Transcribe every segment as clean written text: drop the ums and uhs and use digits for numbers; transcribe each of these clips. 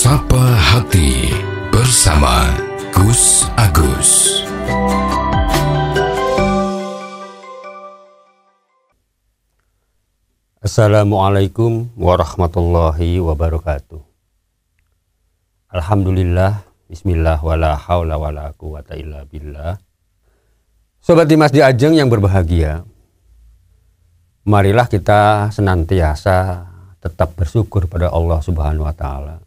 Sapa Hati bersama Gus Agus. Assalamualaikum warahmatullahi wabarakatuh. Alhamdulillah, bismillah, wala hawla wala quwata illa billah. Sobat Dimas di Ajeng yang berbahagia, marilah kita senantiasa tetap bersyukur pada Allah Subhanahu wa Ta'ala,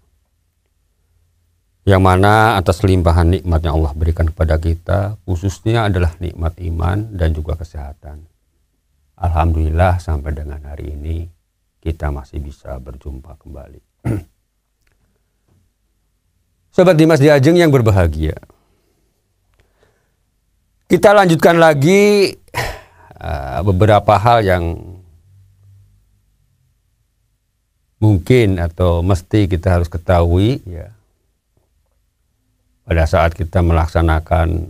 yang mana atas limpahan nikmat yang Allah berikan kepada kita, khususnya adalah nikmat iman dan juga kesehatan. Alhamdulillah sampai dengan hari ini kita masih bisa berjumpa kembali. Sobat Dimas di Ajeng yang berbahagia, kita lanjutkan lagi beberapa hal yang mungkin atau mesti kita harus ketahui ya, pada saat kita melaksanakan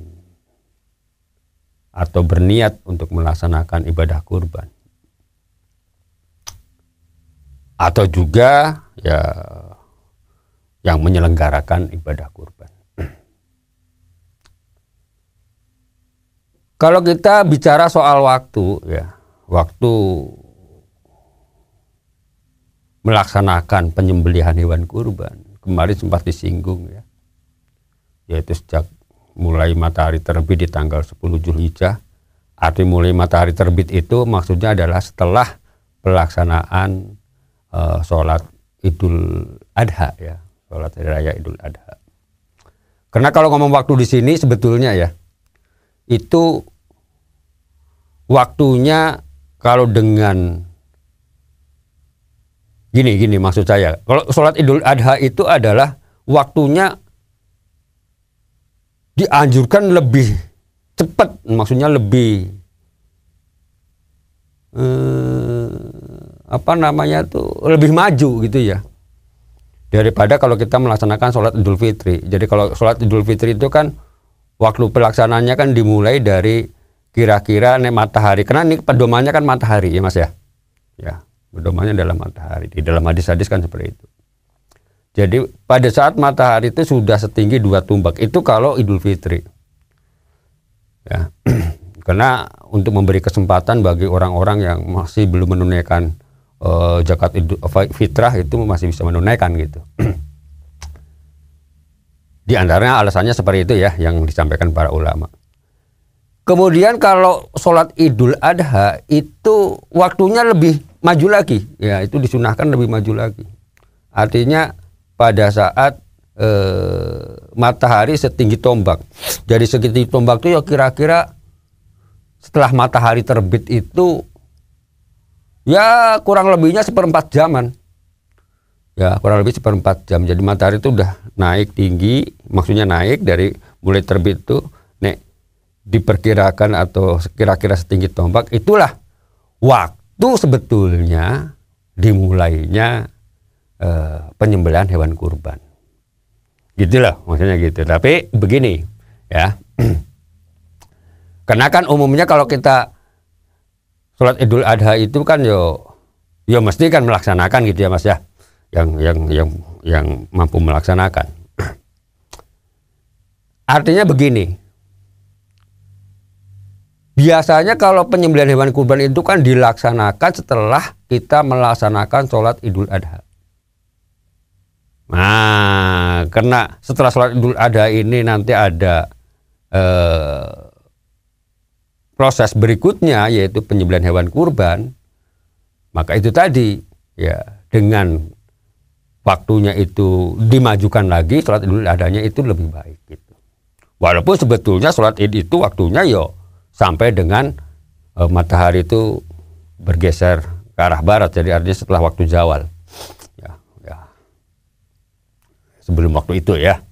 atau berniat untuk melaksanakan ibadah kurban, atau juga ya yang menyelenggarakan ibadah kurban. Kalau kita bicara soal waktu ya, waktu melaksanakan penyembelihan hewan kurban, kemarin sempat disinggung ya, yaitu sejak mulai matahari terbit di tanggal 10 Zulhijjah. Arti mulai matahari terbit itu maksudnya adalah setelah pelaksanaan sholat Idul Adha ya, sholat Hari Raya Idul Adha. Karena kalau ngomong waktu di sini sebetulnya ya, itu waktunya kalau dengan gini maksud saya, kalau sholat Idul Adha itu adalah waktunya dianjurkan lebih cepat, maksudnya lebih lebih maju gitu ya, daripada kalau kita melaksanakan sholat Idul Fitri. Jadi kalau sholat Idul Fitri itu kan waktu pelaksanaannya kan dimulai dari kira-kira matahari, karena ini pedomannya kan matahari ya Mas ya, pedomannya adalah matahari. Di dalam hadis-hadis kan seperti itu. Jadi pada saat matahari itu sudah setinggi 2 tumbak, itu kalau Idul Fitri. Ya. Karena untuk memberi kesempatan bagi orang-orang yang masih belum menunaikan zakat Idul Fitrah itu masih bisa menunaikan gitu. Di antaranya alasannya seperti itu ya, yang disampaikan para ulama. Kemudian kalau sholat Idul Adha itu waktunya lebih maju lagi. Ya, itu disunahkan lebih maju lagi. Artinya pada saat matahari setinggi tombak. Jadi setinggi tombak itu ya kira-kira setelah matahari terbit itu ya kurang lebihnya 1/4 jaman. Ya kurang lebih 1/4 jam. Jadi matahari itu udah naik tinggi, maksudnya naik dari mulai terbit itu, diperkirakan atau kira-kira setinggi tombak, itulah waktu sebetulnya dimulainya penyembelihan hewan kurban. Gitulah maksudnya gitu. Tapi begini ya, karena kan umumnya kalau kita sholat Idul Adha itu kan yo mesti kan melaksanakan gitu ya Mas ya, yang mampu melaksanakan. Artinya begini, biasanya kalau penyembelihan hewan kurban itu kan dilaksanakan setelah kita melaksanakan sholat Idul Adha. Nah, karena setelah sholat Idul Adha ini nanti ada proses berikutnya, yaitu penyembelihan hewan kurban, maka itu tadi ya, dengan waktunya itu dimajukan lagi, sholat Idul Adhanya itu lebih baik gitu. Walaupun sebetulnya sholat Id itu waktunya sampai dengan matahari itu bergeser ke arah barat, jadi artinya setelah waktu zawal. Sebelum waktu itu ya.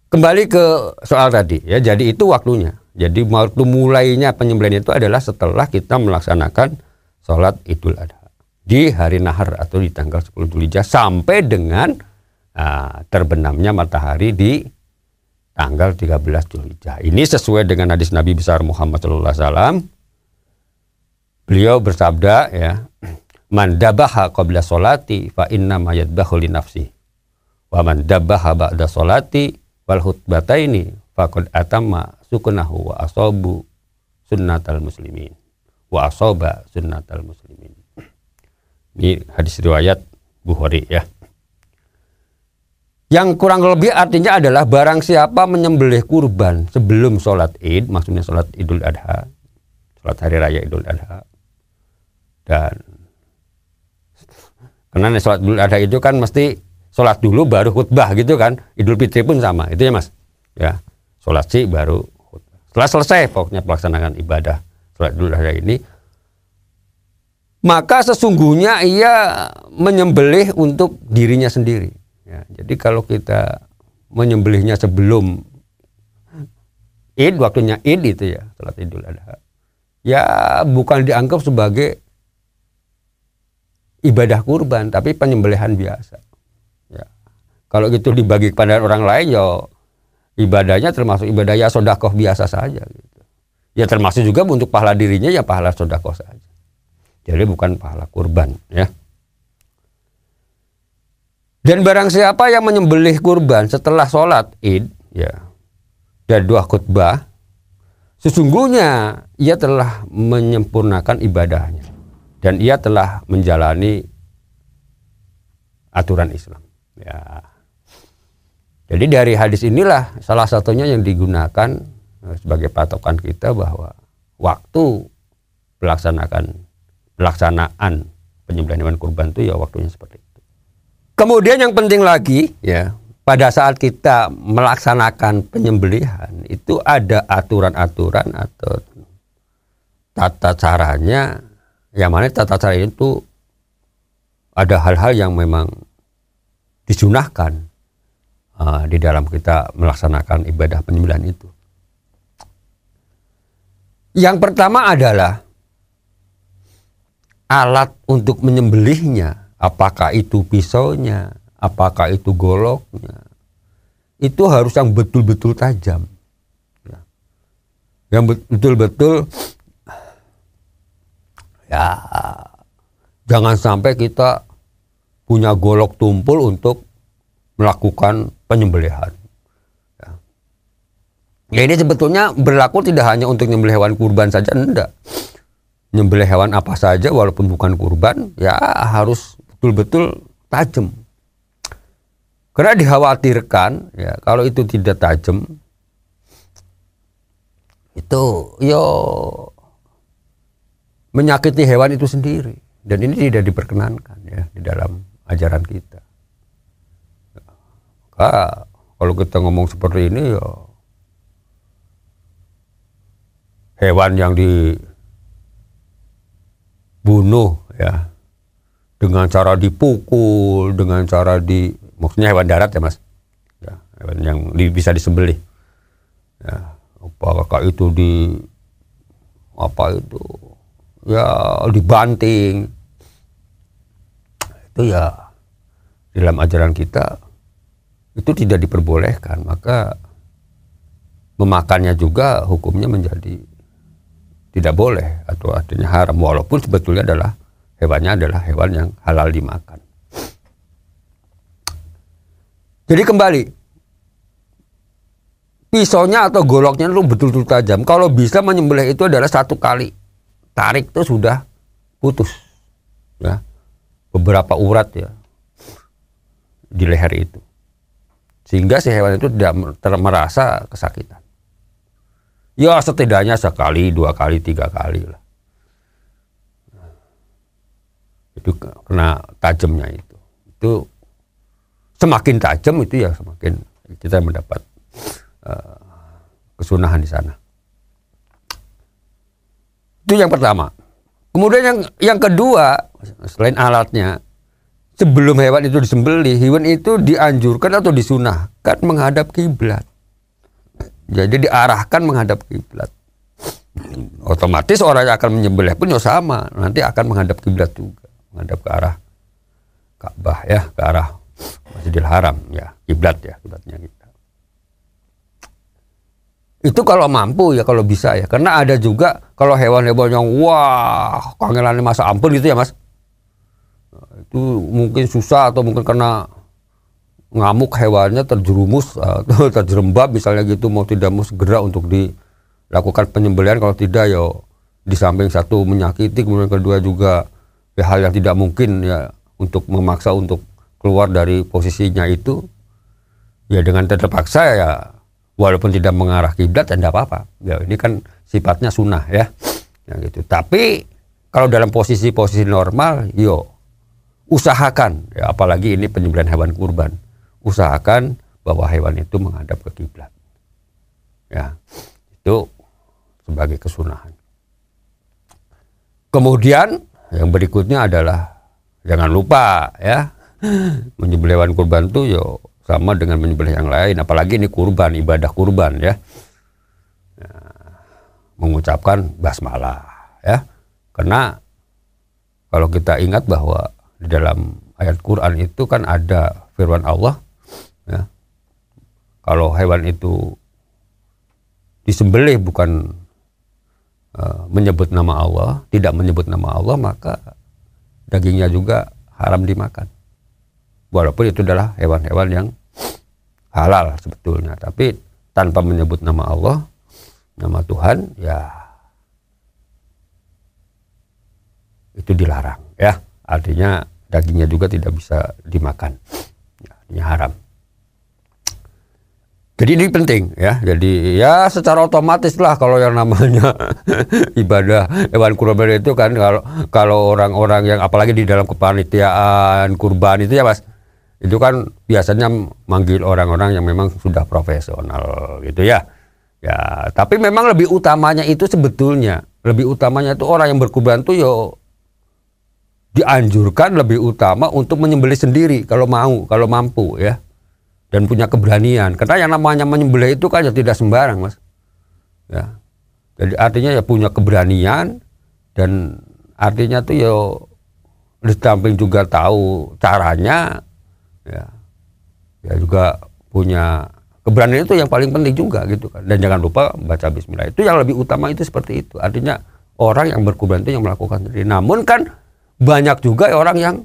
Kembali ke soal tadi ya, jadi itu waktunya. Jadi waktu mulainya penyembelihan itu adalah setelah kita melaksanakan sholat Idul Adha di hari nahar atau di tanggal 10 Zulhijjah sampai dengan terbenamnya matahari di tanggal 13 Zulhijjah. Ini sesuai dengan hadis Nabi besar Muhammad SAW. Beliau bersabda ya, man dabaha qabla sholati fa inna ma yadbahu li nafsi Wa man dabbaha ba'da sholati wal khutbataini faqad atamma sukunahu wa asabu sunnatal muslimin. Wa asaba sunnatal muslimin. Ini hadis riwayat Bukhari ya. Yang kurang lebih artinya adalah barang siapa menyembelih kurban sebelum sholat Id, maksudnya sholat Idul Adha, sholat hari raya Idul Adha, dan karena sholat Idul Adha itu kan mesti sholat dulu baru khutbah gitu kan. Idul Fitri pun sama, itu ya mas. Ya, sholat sih baru khutbah. Setelah selesai pokoknya pelaksanaan ibadah sholat Idul Adha ini, maka sesungguhnya ia menyembelih untuk dirinya sendiri. Ya, jadi kalau kita menyembelihnya sebelum Id, waktunya Id itu ya, sholat Idul Adha, ya bukan dianggap sebagai ibadah kurban, tapi penyembelihan biasa. Ya, kalau gitu dibagi kepada orang lain, ya ibadahnya termasuk ibadah ya sodakoh biasa saja. Gitu. Ya termasuk juga untuk pahala dirinya ya pahala sodakoh saja. Jadi bukan pahala kurban, ya. Dan barang siapa yang menyembelih kurban setelah sholat Id, ya, dan 2 khutbah, sesungguhnya ia telah menyempurnakan ibadahnya dan ia telah menjalani aturan Islam. Ya. Jadi dari hadis inilah salah satunya yang digunakan sebagai patokan kita bahwa waktu pelaksanaan penyembelihan hewan kurban itu ya waktunya seperti itu. Kemudian yang penting lagi ya, pada saat kita melaksanakan penyembelihan itu ada aturan-aturan atau tata caranya, yang mana tata cara itu ada hal-hal yang memang disunahkan di dalam kita melaksanakan ibadah penyembelihan itu. Yang pertama adalah alat untuk menyembelihnya. Apakah itu pisaunya, apakah itu goloknya, itu harus yang betul-betul tajam. Ya. Yang betul-betul, ya jangan sampai kita punya golok tumpul untuk melakukan penyembelihan. Ya ini sebetulnya berlaku tidak hanya untuk menyembelih hewan kurban saja, enggak. Menyembelih hewan apa saja walaupun bukan kurban, ya harus betul-betul tajam. Karena dikhawatirkan ya kalau itu tidak tajam itu yo menyakiti hewan itu sendiri, dan ini tidak diperkenankan ya di dalam ajaran kita. Maka kalau kita ngomong seperti ini ya hewan yang dibunuh ya dengan cara dipukul, dengan cara maksudnya hewan darat ya mas, ya, hewan yang bisa disembelih, ya, apakah itu ya dibanting, itu ya dalam ajaran kita itu tidak diperbolehkan, maka memakannya juga hukumnya menjadi tidak boleh atau artinya haram, walaupun sebetulnya hewannya adalah hewan yang halal dimakan. Jadi kembali, pisaunya atau goloknya itu betul-betul tajam. Kalau bisa menyembelih itu adalah 1 kali tarik itu sudah putus, ya, beberapa urat ya di leher itu, sehingga si hewan itu tidak merasa kesakitan. Ya setidaknya 1 kali, 2 kali, 3 kali lah. Itu kena tajamnya itu semakin tajam itu ya semakin kita mendapat kesunahan di sana. Itu yang pertama. Kemudian yang kedua, selain alatnya, sebelum hewan itu disembelih, hewan itu dianjurkan atau disunahkan menghadap kiblat. Jadi diarahkan menghadap kiblat. Otomatis orang yang akan menyembelih pun ya sama, nanti akan menghadap kiblat juga. Menghadap ke arah Ka'bah ya, ke arah Masjidil Haram ya, kiblat ya, kiblatnya kita. Itu kalau mampu ya, kalau bisa ya. Karena ada juga kalau hewan-hewan yang wah kangelannya masa ampun gitu ya mas. Nah, itu mungkin susah atau mungkin karena ngamuk hewannya, terjerumus, terjerembab misalnya gitu, mau tidak mau segera untuk dilakukan penyembelihan. Kalau tidak ya di samping satu menyakiti, kemudian kedua juga ya, hal yang tidak mungkin ya untuk memaksa untuk keluar dari posisinya itu, ya dengan terpaksa ya walaupun tidak mengarah kiblat ya tidak apa-apa. Ya ini kan sifatnya sunnah ya gitu. Tapi kalau dalam posisi-posisi normal, yo usahakan ya, apalagi ini penyembelihan hewan kurban, usahakan bahwa hewan itu menghadap ke kiblat. Ya, itu sebagai kesunahan. Kemudian yang berikutnya adalah jangan lupa ya, menyembelih hewan kurban itu yo sama dengan menyembelih yang lain, apalagi ini kurban, ibadah kurban ya. Mengucapkan basmalah ya. Karena kalau kita ingat bahwa di dalam ayat Quran itu kan ada firman Allah ya, kalau hewan itu disembelih bukan menyebut nama Allah, tidak menyebut nama Allah, maka dagingnya juga haram dimakan. Walaupun itu adalah hewan-hewan yang halal sebetulnya, tapi tanpa menyebut nama Allah, nama Tuhan, ya itu dilarang ya. Artinya dagingnya juga tidak bisa dimakan. Ya, artinya haram. Jadi ini penting ya. Jadi ya secara otomatis lah kalau yang namanya ibadah hewan kurban itu kan, kalau orang-orang yang apalagi di dalam kepanitiaan kurban itu ya Mas, itu kan biasanya manggil orang-orang yang memang sudah profesional gitu ya. Ya, tapi memang lebih utamanya itu sebetulnya, lebih utamanya itu orang yang berkurban itu yo dianjurkan lebih utama untuk menyembelih sendiri kalau mau, kalau mampu ya. Dan punya keberanian. Karena yang namanya menyembelih itu kan ya tidak sembarang Mas. Ya. Jadi artinya ya punya keberanian, dan artinya tuh ya di samping juga tahu caranya ya. Ya juga punya keberanian, itu yang paling penting juga gitu kan. Dan jangan lupa baca bismillah. Itu yang lebih utama, itu seperti itu. Artinya orang yang berkurban itu yang melakukan sendiri. Namun kan banyak juga orang yang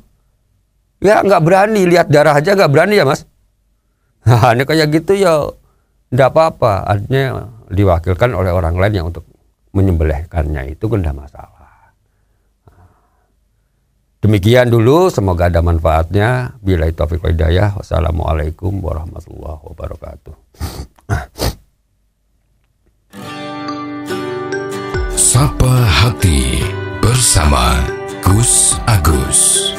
ya nggak berani, lihat darah aja nggak berani ya Mas. Nah, ini kayak gitu ya enggak apa-apa, artinya diwakilkan oleh orang lain yang untuk menyembelihkannya, itu kan enggak masalah. Demikian dulu, semoga ada manfaatnya. Billahi taufiq wal hidayah. Wassalamualaikum warahmatullahi wabarakatuh. Sapa Hati bersama Gus Agus.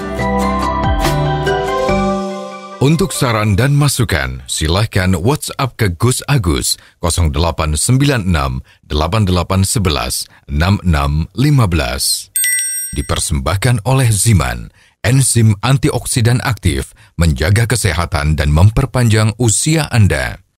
Untuk saran dan masukan, silahkan WhatsApp ke Gus Agus 0896 8811 6615. Dipersembahkan oleh Ziman, enzim antioksidan aktif, menjaga kesehatan dan memperpanjang usia Anda.